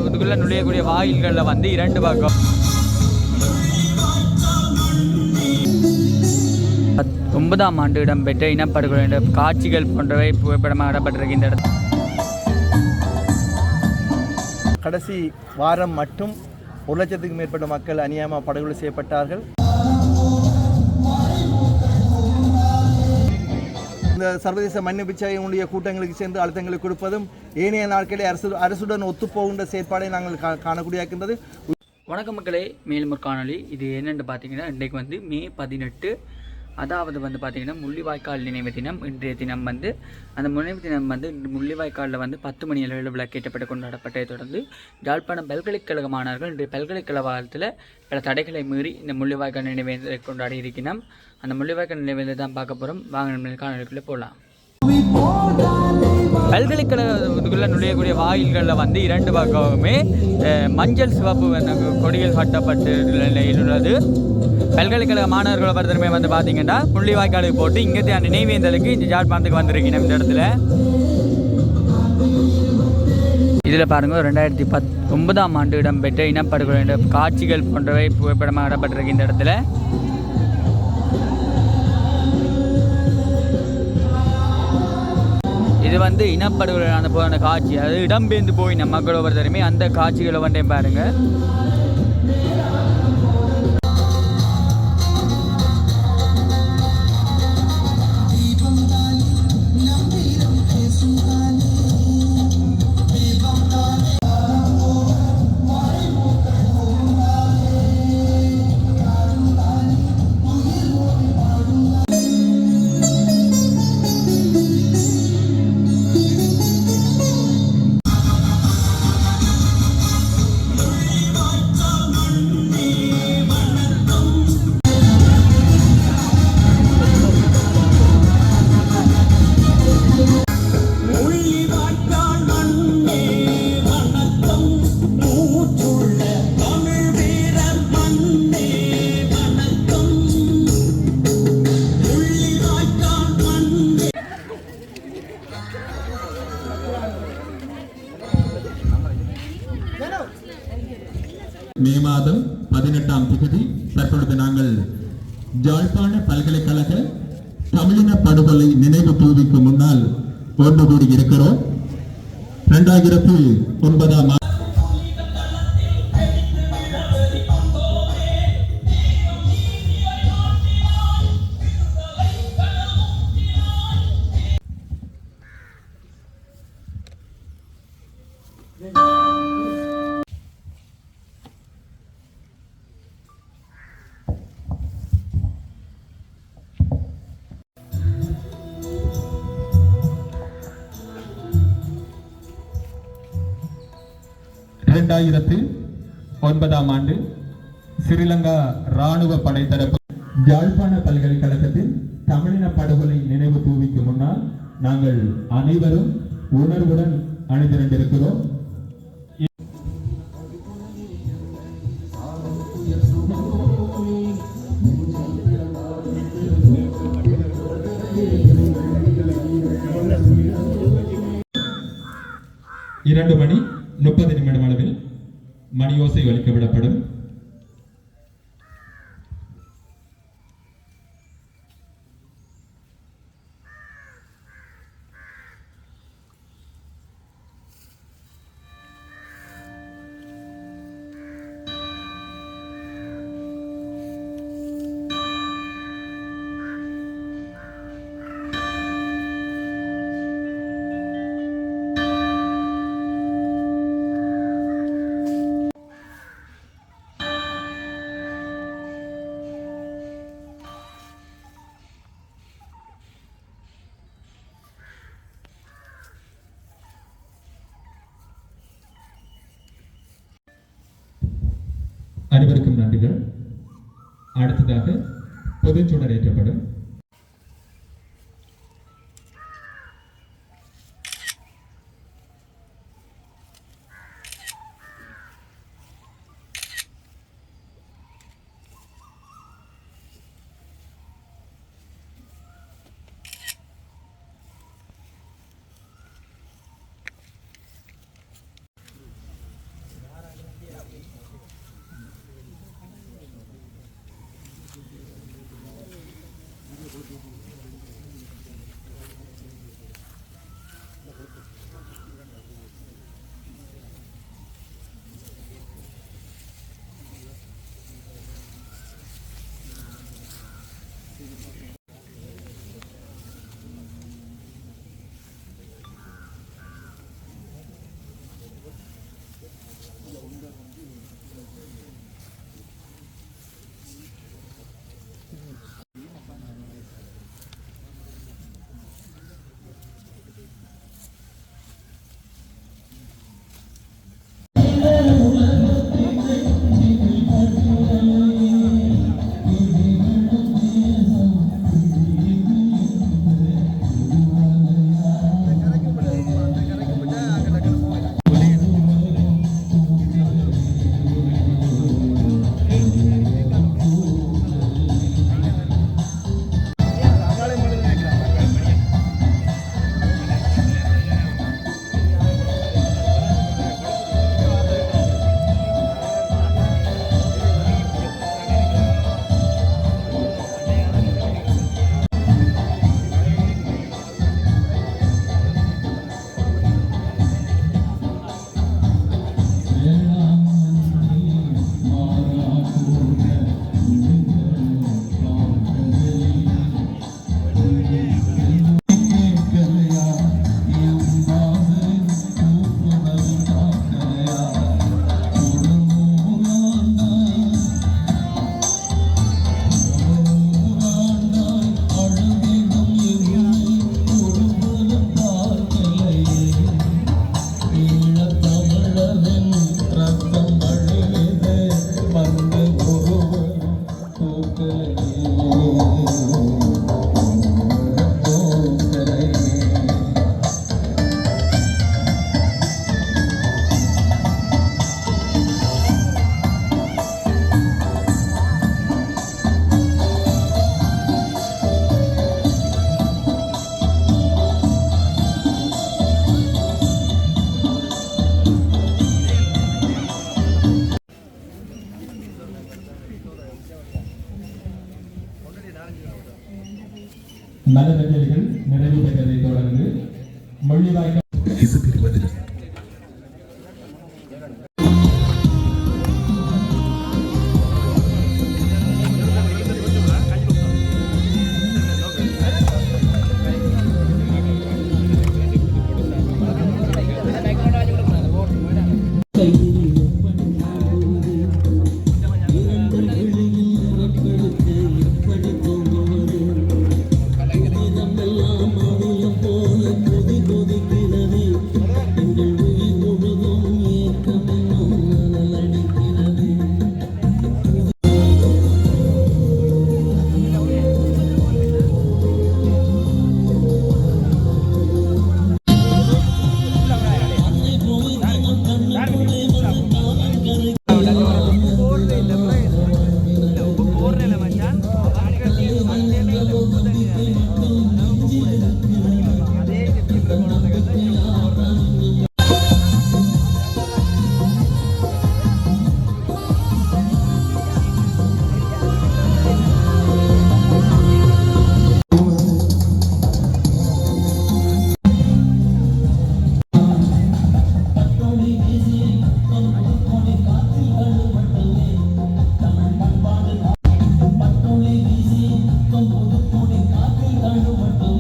இதுக்குள்ள நுழையக்கூடிய வாயில்களில் வந்து 2 பக்கம் 9ஆம் ஆண்டு இடம்பெற்ற இனப்படுகொலை காட்சிகள் போன்றவை புகைப்படமாக இடம்பெற்றிருக்க இந்த இடத்துல கடைசி வாரம் மட்டும் 1 லட்சத்துக்கும் மேற்பட்ட மக்கள் அநியாயமாக படுகொலை செய்யப்பட்டார்கள். இந்த சர்வதேச மன்னிப்பிச்சையினுடைய கூட்டங்களுக்கு சென்று அழுத்தங்களை கொடுப்பதும் ஏனைய நாட்களில் அரசுடன் ஒத்துப்போகின்ற செயற்பாடை நாங்கள் காணக்கூடிய இருக்கின்றது. வணக்கம் மக்களே, மேலும் ஒரு காணொலி. இது என்னென்னு பார்த்தீங்கன்னா, இன்றைக்கு வந்து மே 18, அதாவது வந்து பார்த்திங்கன்னா முள்ளிவாய்க்கால் நினைவு தினம். இன்றைய தினம் வந்து அந்த நினைவு தினம் வந்து முள்ளிவாய்க்காலில் வந்து 10 மணி அளவில் விளக்கேற்றப்பட்டு கொண்டாடப்பட்டதை தொடர்ந்து யாழ்ப்பாணம் பல்கலைக்கழக மாணவர்கள் இன்றைய பல்கலைக்கழகத்தில் பல தடைகளை மீறி இந்த முள்ளிவாய்க்கால் நினைவேந்தலை கொண்டாடி இருக்கிறோம். அந்த முள்ளிவாய்க்கால் நினைவேந்தலை தான் பார்க்க போகிறோம். வாங்க காணொலிக்குள்ளே போகலாம். பல்கலைக்கழகத்துக்குள்ளே நுழையக்கூடிய வாயில்களில் வந்து 2 பக்கமுமே மஞ்சள் சிவப்பு கொடிகள் கட்டப்பட்டு நிலையில் உள்ளது. பல்கலைக்கழக மாணவர்களை பொறுத்தவரை வந்து பார்த்தீங்கன்னா முள்ளிவாய்க்காலுக்கு போட்டு இங்கே நினைவேந்தலுக்கு இந்த யாழ்ப்பாணத்துக்கு வந்திருக்கீங்க. இந்த இடத்துல இதில் பாருங்கள் 2019ஆம் ஆண்டு இடம்பெற்ற இனப்படுகொலை காட்சிகள் போன்றவை புகைப்படமாக இடம்பெற்றிருக்கு. இந்த இடத்துல இது வந்து இனப்படுகொலையான போன காட்சி, அது இடம்பெயர்ந்து போய் நம்ம மக்களோட பொறுத்தவரையுமே அந்த காட்சிகளை வந்து பாருங்கள். மே மாதம் 18ஆம் தேதி தற்பொழுது நாங்கள் யாழ்ப்பாண பல்கலைக்கழக தமிழின படுகொலை நினைவு தூவிக்கு முன்னால் ஒன்று கூடி இருக்கிறோம். 2009ஆம் ஆண்டு ஸ்ரீலங்கா இராணுவ படை தரப்பு யாழ்ப்பாண பல்கலைக்கழகத்தின் தமிழின படுகொலை நினைவு தூவிக்கு முன்னால் நாங்கள் அனைவரும் உணர்வுடன் அணிதிரண்டிருக்கிறோம். இரண்டு மணி 30 நிமிடம் அளவில் மணியோசை ஒலிக்க விடப்படும். அனைவருக்கும் நன்றிகள். அடுத்ததாக பொதுச்சுடர் ஏற்றப்படும். மலரஞ்சலிகள் நிறைவு பெற்றதை தொடர்ந்து முள்ளிவாய்க்கால் இசை பிரிவதில் பட்டொளி வீசி பொது கொடி காற்றில் தழுவட்டும்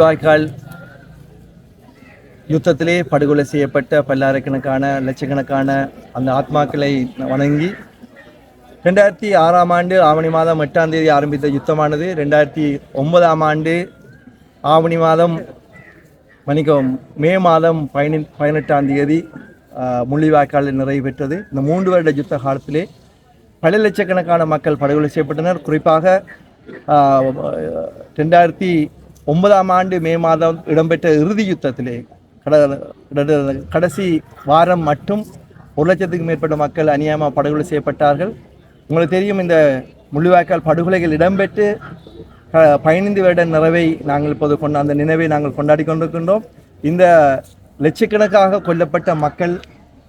முள்ளிவாய்க்கால் யுத்தத்திலே படுகொலை செய்யப்பட்ட பல்லாயிரக்கணக்கான லட்சக்கணக்கான அந்த ஆத்மாக்களை வணங்கி 2006 ஆண்டு ஆவணி மாதம் 8ஆம் தேதி ஆரம்பித்த யுத்தமானது 2009 ஆண்டு ஆவணி மாதம் மே மாதம் 18ஆம் தேதி முள்ளிவாய்க்காலில் நிறைவு பெற்றது. இந்த 3 வருட யுத்த காலத்திலே பல லட்சக்கணக்கான மக்கள் படுகொலை செய்யப்பட்டனர். குறிப்பாக 2009 ஆண்டு மே மாதம் இடம்பெற்ற இறுதி யுத்தத்திலே கடைசி வாரம் மட்டும் 1 லட்சத்துக்கும் மேற்பட்ட மக்கள் அநியாயமாக படுகொலை செய்யப்பட்டார்கள். உங்களுக்கு தெரியும், இந்த முள்ளிவாய்க்கால் படுகொலைகள் இடம்பெற்று 15 வருட நிறைவை நாங்கள் இப்போது அந்த நினைவை நாங்கள் கொண்டாடி கொண்டிருக்கின்றோம். இந்த லட்சக்கணக்காக கொல்லப்பட்ட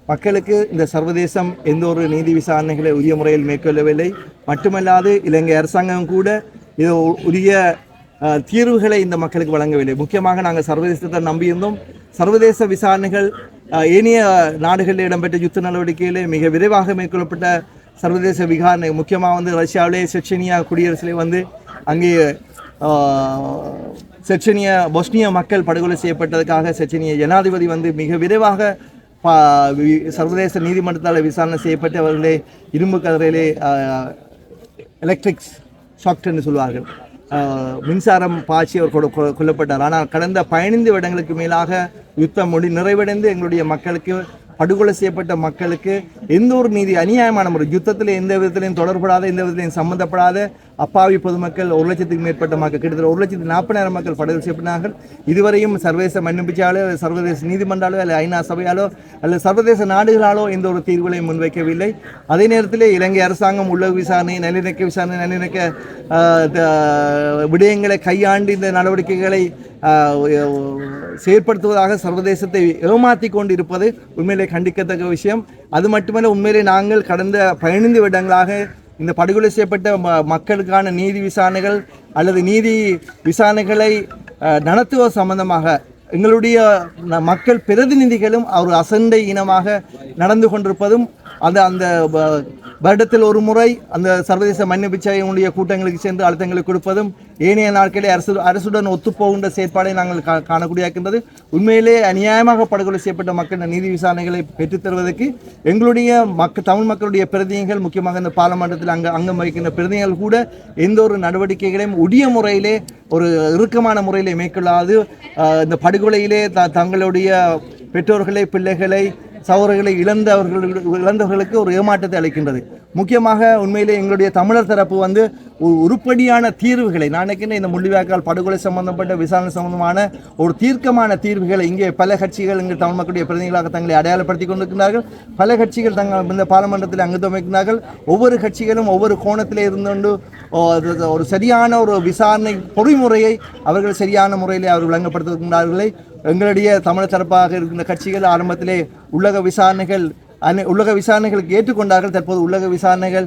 மக்களுக்கு இந்த சர்வதேசம் எந்த ஒரு நீதி விசாரணைகளை உரிய முறையில் மேற்கொள்ளவில்லை. மட்டுமல்லாது இலங்கை அரசாங்கம் கூட இது உரிய தீர்வுகளை இந்த மக்களுக்கு வழங்கவில்லை. முக்கியமாக நாங்கள் சர்வதேசத்தை நம்பியிருந்தோம். சர்வதேச விசாரணைகள் ஏனைய நாடுகளில் இடம்பெற்ற யுத்த நடவடிக்கையிலே மிக விரைவாக மேற்கொள்ளப்பட்ட சர்வதேச விசாரணை, முக்கியமாக செர்ச்சனியா குடியரசிலே அங்கே பொஸ்னிய மக்கள் படுகொலை செய்யப்பட்டதுக்காக செர்ச்சனிய ஜனாதிபதி மிக விரைவாக சர்வதேச நீதிமன்றத்தால் விசாரணை செய்யப்பட்டு அவர்களே இரும்பு கதிரையிலே எலக்ட்ரிக் ஷாக் என்று சொல்வார்கள், மின்சாரம் பாய்ச்சி அவர் கொல்லப்பட்டார். ஆனால் கடந்த 15 வருடங்களுக்கு மேலாக யுத்தம் நிறைவடைந்து எங்களுடைய மக்களுக்கு படுகொலை செய்யப்பட்ட மக்களுக்கு எந்த ஒரு நீதி அநியாயமான முறை யுத்தத்தில் எந்த விதத்திலையும் தொடர்படாத எந்த விதத்திலையும் சம்பந்தப்படாத அப்பாவி பொதுமக்கள் 1 லட்சத்துக்கு மேற்பட்ட மக்கள் கிட்டத்தட்ட 1,40,000 மக்கள் படுகொலை செய்யப்பட்டார்கள். இதுவரையும் சர்வதேச மன்னிப்புச்சாலோ சர்வதேச நீதிமன்றாலோ அல்லது ஐநா சபையாலோ அல்லது சர்வதேச நாடுகளாலோ எந்த ஒரு தீர்வுகளையும் முன்வைக்கவில்லை. அதே நேரத்தில் இலங்கை அரசாங்கம் உள்ளக விசாரணை நல்லிணக்க விடயங்களை கையாண்டு இந்த நடவடிக்கைகளை செயற்படுத்துவதாக சர்வதேசத்தை ஏமாற்றி கொண்டு இருப்பது உண்மையிலே கண்டிக்கத்தக்க விஷயம். அது மட்டுமல்ல, உண்மையிலே நாங்கள் கடந்த 15 வருடங்களாக இந்த படுகொலை செய்யப்பட்ட மக்களுக்கான நீதி விசாரணைகள் அல்லது நீதி விசாரணைகளை நடத்துவது சம்பந்தமாக எங்களுடைய மக்கள் பிரதிநிதிகளும் ஒரு அசண்டை இனமாக நடந்து கொண்டிருப்பதும் அந்த வருடத்தில் ஒரு முறை அந்த சர்வதேச மன்னிப்பிச்சையினுடைய கூட்டங்களுக்கு சென்று அழுத்தங்களை கொடுப்பதும் ஏனைய நாட்களில் அரசுடன் ஒத்துப்போகின்ற செயற்பாடை நாங்கள் காணக்கூடிய இருக்கின்றது. உண்மையிலே அநியாயமாக படுகொலை செய்யப்பட்ட மக்கள் நீதி விசாரணைகளை பெற்றுத்தருவதற்கு எங்களுடைய தமிழ் மக்களுடைய பிரதிநிதிகள், முக்கியமாக இந்த பாராளுமன்றத்தில் அங்கம் வகிக்கின்ற பிரதிநிதிகள் கூட எந்த ஒரு நடவடிக்கைகளையும் உரிய முறையிலே ஒரு இறுக்கமான முறையிலே மேற்கொள்ளாது இந்த படுகொலையிலே தங்களுடைய பெற்றோர்களை, பிள்ளைகளை, சகோதரர்களை இழந்தவர்களுக்கு ஒரு ஏமாற்றத்தை அளிக்கின்றது. முக்கியமாக உண்மையிலே எங்களுடைய தமிழர் தரப்பு உருப்படியான தீர்வுகளை, நான் நினைக்கிறேன் இந்த முள்ளிவாய்க்கால் படுகொலை சம்பந்தப்பட்ட விசாரணை சம்பந்தமான ஒரு தீர்க்கமான தீர்வுகளை இங்கே பல கட்சிகள் எங்கள் தமிழ் மக்களுடைய பிரதிநிதிகளாக தங்களை அடையாளப்படுத்தி கொண்டிருக்கிறார்கள். பல கட்சிகள் இந்த பாராளுமன்றத்தில் அங்கம் வகிக்கிறார்கள். ஒவ்வொரு கட்சிகளும் ஒவ்வொரு கோணத்திலே இருந்துகொண்டு ஒரு சரியான ஒரு விசாரணை பொறிமுறையை அவர்கள் சரியான முறையிலே அவர்கள் வழங்கப்படுத்துகின்றார்களே. எங்களுடைய தமிழ் தரப்பாக இருக்கின்ற கட்சிகள் ஆரம்பத்திலே உள்ளக விசாரணைகளுக்கு ஏற்றுக்கொண்டார்கள். தற்போது உள்ளக விசாரணைகள்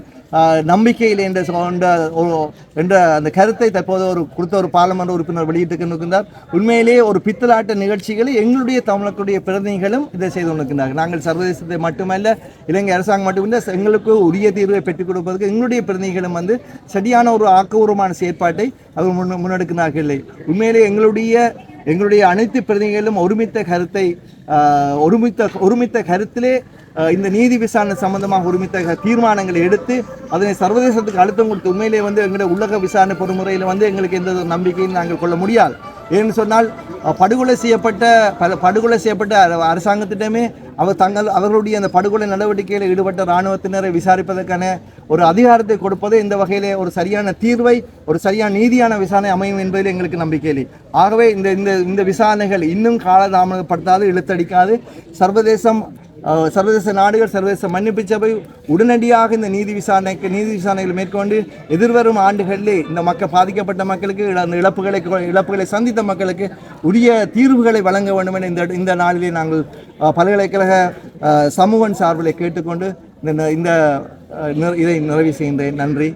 நம்பிக்கையில் என்ற அந்த கருத்தை தற்போது கொடுத்த ஒரு பாராளுமன்ற உறுப்பினர் வெளியிட்டிருக்கின்றார். உண்மையிலேயே ஒரு பித்தலாட்ட நிகழ்ச்சிகளை எங்களுடைய தமிழர்களுடைய பிரதிநிதிகளும் இதை செய்து கொண்டிருக்கிறார்கள். நாங்கள் சர்வதேசத்தை மட்டுமல்ல, இலங்கை அரசாங்கம் மட்டுமில்லை, எங்களுக்கு உரிய தீர்வை பெற்றுக் கொடுப்பதற்கு எங்களுடைய பிரதிநிதிகளும் சரியான ஒரு ஆக்கபூர்வமான செயற்பாட்டை அவர் முன்னெடுக்கிறார்கள். உண்மையிலே எங்களுடைய அனைத்து பிரதிநிதிகளும் ஒருமித்த கருத்திலே இந்த நீதி விசாரணை சம்பந்தமாக ஒருமித்த தீர்மானங்களை எடுத்து அதனை சர்வதேசத்துக்கு அழுத்தம் கொடுத்து உண்மையிலே எங்களுடைய உள்ளக விசாரணை பொறுமுறையில் எங்களுக்கு எந்த நம்பிக்கையும் நாங்கள் கொள்ள முடியாது. ஏன்னு சொன்னால் படுகொலை செய்யப்பட்ட அரசாங்கத்திடமே அவர்களுடைய அந்த படுகொலை நடவடிக்கையில் ஈடுபட்ட இராணுவத்தினரை விசாரிப்பதற்கான ஒரு அதிகாரத்தை கொடுப்பது இந்த வகையிலே ஒரு சரியான தீர்வை, ஒரு சரியான நீதியான விசாரணை அமையும் என்பதில் எங்களுக்கு நம்பிக்கை இல்லை. ஆகவே இந்த விசாரணைகள் இன்னும் காலதாமதப்படுத்தாது, இழுத்தடிக்காது. சர்வதேச நாடுகள், சர்வதேச மன்னிப்பு சபை உடனடியாக இந்த நீதி விசாரணைகள் மேற்கொண்டு எதிர்வரும் ஆண்டுகளிலே இந்த பாதிக்கப்பட்ட மக்களுக்கு இழப்புகளை சந்தித்த மக்களுக்கு உரிய தீர்வுகளை வழங்க வேண்டும் என இந்த நாளிலே நாங்கள் பல்கலைக்கழக சமூகம் சார்பில் கேட்டுக்கொண்டு இதை நிறைவு செய்கின்றேன். நன்றி.